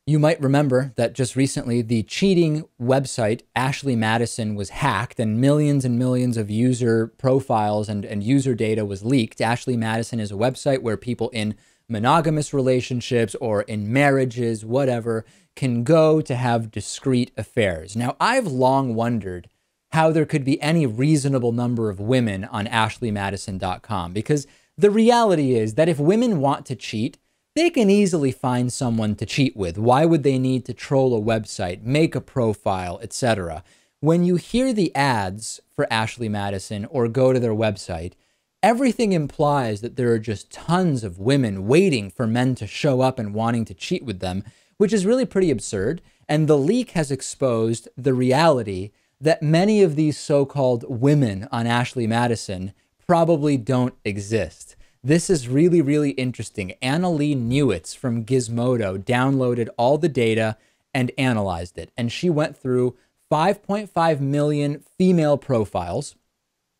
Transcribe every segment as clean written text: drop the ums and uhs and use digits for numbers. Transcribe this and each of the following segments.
You might remember that just recently the cheating website Ashley Madison was hacked and millions of user profiles and user data was leaked. Ashley Madison is a website where people in monogamous relationships or in marriages, whatever, can go to have discreet affairs. Now, I've long wondered how there could be any reasonable number of women on ashleymadison.com, because the reality is that if women want to cheat, they can easily find someone to cheat with. Why would they need to troll a website, make a profile, etc.? When you hear the ads for Ashley Madison or go to their website, everything implies that there are just tons of women waiting for men to show up and wanting to cheat with them, which is really pretty absurd. And the leak has exposed the reality that many of these so-called women on Ashley Madison probably don't exist. This is really interesting. Annalee Newitz from Gizmodo downloaded all the data and analyzed it. And she went through 5.5 million female profiles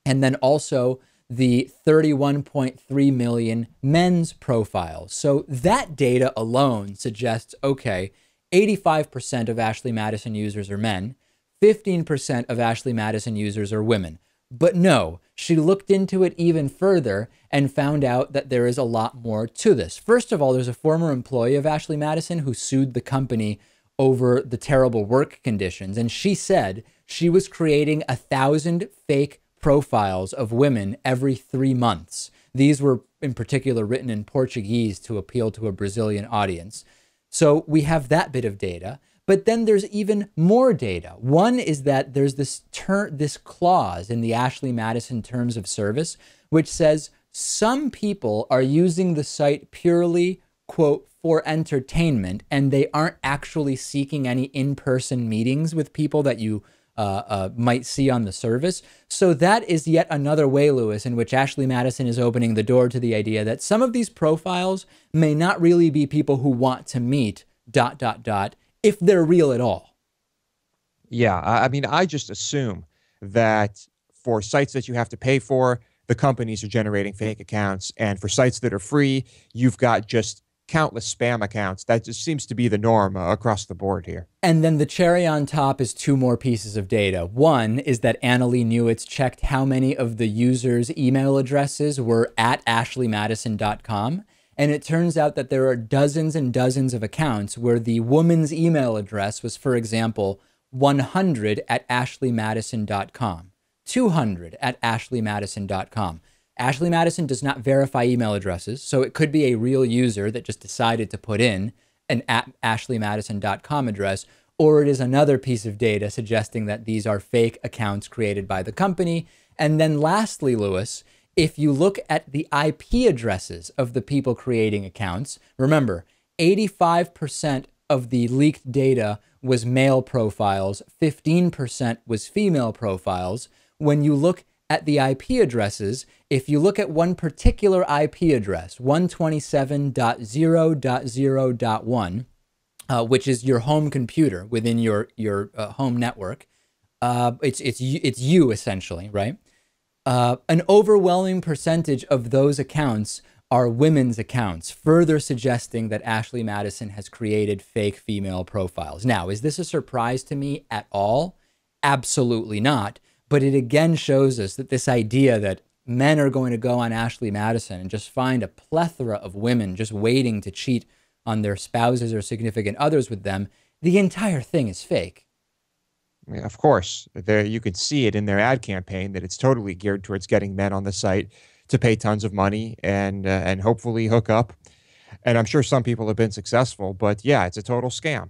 and then also the 31.3 million men's profiles. So that data alone suggests, okay, 85% of Ashley Madison users are men, 15% of Ashley Madison users are women. But no, she looked into it even further and found out that there is a lot more to this. First of all, there's a former employee of Ashley Madison who sued the company over the terrible work conditions. And she said she was creating 1,000 fake profiles of women every 3 months. These were in particular written in Portuguese to appeal to a Brazilian audience. So we have that bit of data. But then there's even more data. One is that there's this clause in the Ashley Madison Terms of Service, which says some people are using the site purely, quote, for entertainment, and they aren't actually seeking any in-person meetings with people that you might see on the service. So that is yet another way, Lewis, in which Ashley Madison is opening the door to the idea that some of these profiles may not really be people who want to meet ... if they're real at all. Yeah, I mean, I just assume that for sites that you have to pay for, the companies are generating fake accounts. And for sites that are free, you've got just countless spam accounts. That just seems to be the norm across the board here. And then the cherry on top is 2 more pieces of data. One is that Annalee Newitz checked how many of the users' email addresses were at ashleymadison.com. And it turns out that there are dozens and dozens of accounts where the woman's email address was, for example, 100 at ashleymadison.com, 200 at ashleymadison.com. Ashley Madison does not verify email addresses, so it could be a real user that just decided to put in an at ashleymadison.com address, or it is another piece of data suggesting that these are fake accounts created by the company. And then lastly, Lewis, if you look at the IP addresses of the people creating accounts, remember, 85% of the leaked data was male profiles, 15% was female profiles. When you look at the IP addresses, if you look at one particular IP address, 127.0.0.1, which is your home computer within your home network, it's you essentially, right? An overwhelming percentage of those accounts are women's accounts, further suggesting that Ashley Madison has created fake female profiles. Now, is this a surprise to me at all? Absolutely not. But it again shows us that this idea that men are going to go on Ashley Madison and just find a plethora of women just waiting to cheat on their spouses or significant others with them, the entire thing is fake. Yeah, of course, there you could see it in their ad campaign that it's totally geared towards getting men on the site to pay tons of money and hopefully hook up. And I'm sure some people have been successful, but yeah, it's a total scam.